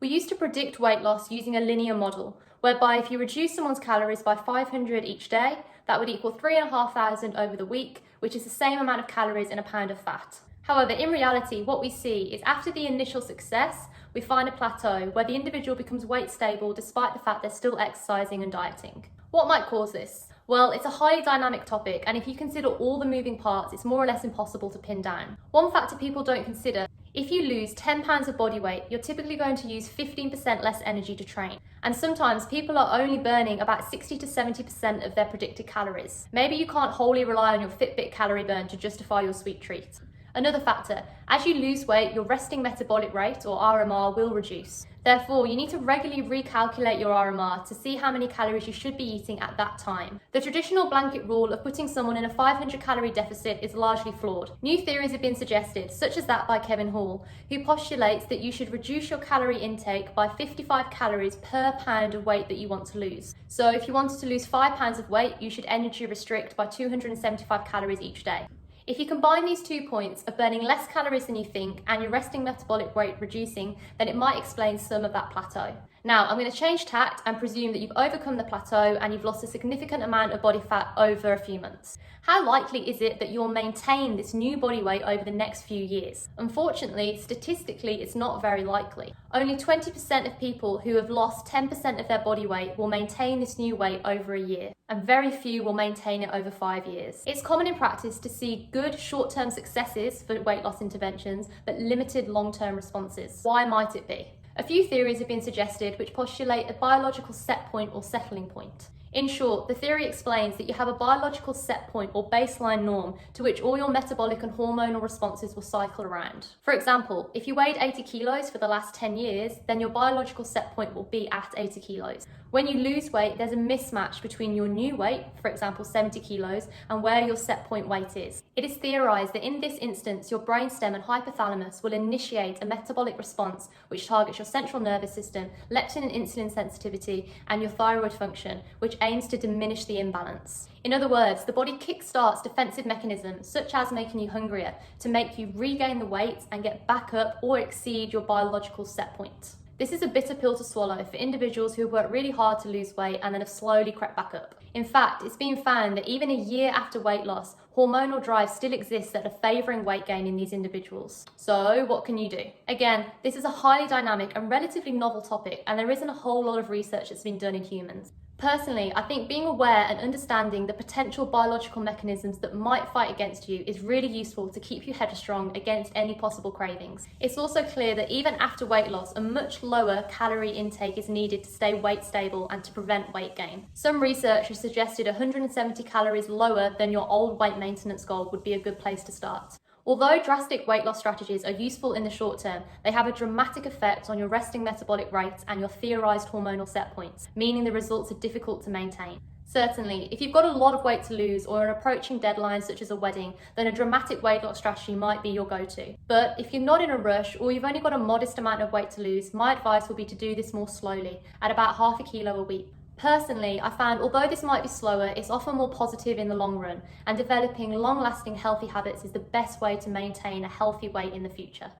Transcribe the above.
We used to predict weight loss using a linear model, whereby if you reduce someone's calories by 500 each day, that would equal 3,500 over the week, which is the same amount of calories in a pound of fat. However, in reality, what we see is after the initial success, we find a plateau where the individual becomes weight stable despite the fact they're still exercising and dieting. What might cause this? Well, it's a highly dynamic topic, and if you consider all the moving parts, it's more or less impossible to pin down. One factor people don't consider: if you lose 10 pounds of body weight, you're typically going to use 15% less energy to train. And sometimes people are only burning about 60 to 70% of their predicted calories. Maybe you can't wholly rely on your Fitbit calorie burn to justify your sweet treat. Another factor: as you lose weight, your resting metabolic rate, or RMR, will reduce. Therefore, you need to regularly recalculate your RMR to see how many calories you should be eating at that time. The traditional blanket rule of putting someone in a 500 calorie deficit is largely flawed. New theories have been suggested, such as that by Kevin Hall, who postulates that you should reduce your calorie intake by 55 calories per pound of weight that you want to lose. So if you wanted to lose 5 pounds of weight, you should energy restrict by 275 calories each day. If you combine these 2 points of burning less calories than you think and your resting metabolic rate reducing, then it might explain some of that plateau. Now, I'm going to change tact and presume that you've overcome the plateau and you've lost a significant amount of body fat over a few months. How likely is it that you'll maintain this new body weight over the next few years? Unfortunately, statistically, it's not very likely. Only 20% of people who have lost 10% of their body weight will maintain this new weight over a year, and very few will maintain it over 5 years. It's common in practice to see good short-term successes for weight loss interventions, but limited long-term responses. Why might it be? A few theories have been suggested which postulate a biological set point or settling point. In short, the theory explains that you have a biological set point or baseline norm to which all your metabolic and hormonal responses will cycle around. For example, if you weighed 80 kilos for the last 10 years, then your biological set point will be at 80 kilos. When you lose weight, there's a mismatch between your new weight, for example 70 kilos, and where your set point weight is. It is theorized that in this instance, your brainstem and hypothalamus will initiate a metabolic response which targets your central nervous system, leptin and insulin sensitivity, and your thyroid function, which aims to diminish the imbalance. In other words, the body kickstarts defensive mechanisms, such as making you hungrier, to make you regain the weight and get back up or exceed your biological set point. This is a bitter pill to swallow for individuals who have worked really hard to lose weight and then have slowly crept back up. In fact, it's been found that even a year after weight loss, hormonal drive still exists that are favouring weight gain in these individuals. So what can you do? Again, this is a highly dynamic and relatively novel topic, and there isn't a whole lot of research that's been done in humans. Personally, I think being aware and understanding the potential biological mechanisms that might fight against you is really useful to keep you headstrong against any possible cravings. It's also clear that even after weight loss, a much lower calorie intake is needed to stay weight stable and to prevent weight gain. Some research has suggested 170 calories lower than your old weight maintenance goal would be a good place to start. Although drastic weight loss strategies are useful in the short term, they have a dramatic effect on your resting metabolic rates and your theorized hormonal set points, meaning the results are difficult to maintain. Certainly, if you've got a lot of weight to lose or an approaching deadline such as a wedding, then a dramatic weight loss strategy might be your go-to. But if you're not in a rush or you've only got a modest amount of weight to lose, my advice will be to do this more slowly, at about half a kilo a week. Personally, I found although this might be slower, it's often more positive in the long run, and developing long-lasting healthy habits is the best way to maintain a healthy weight in the future.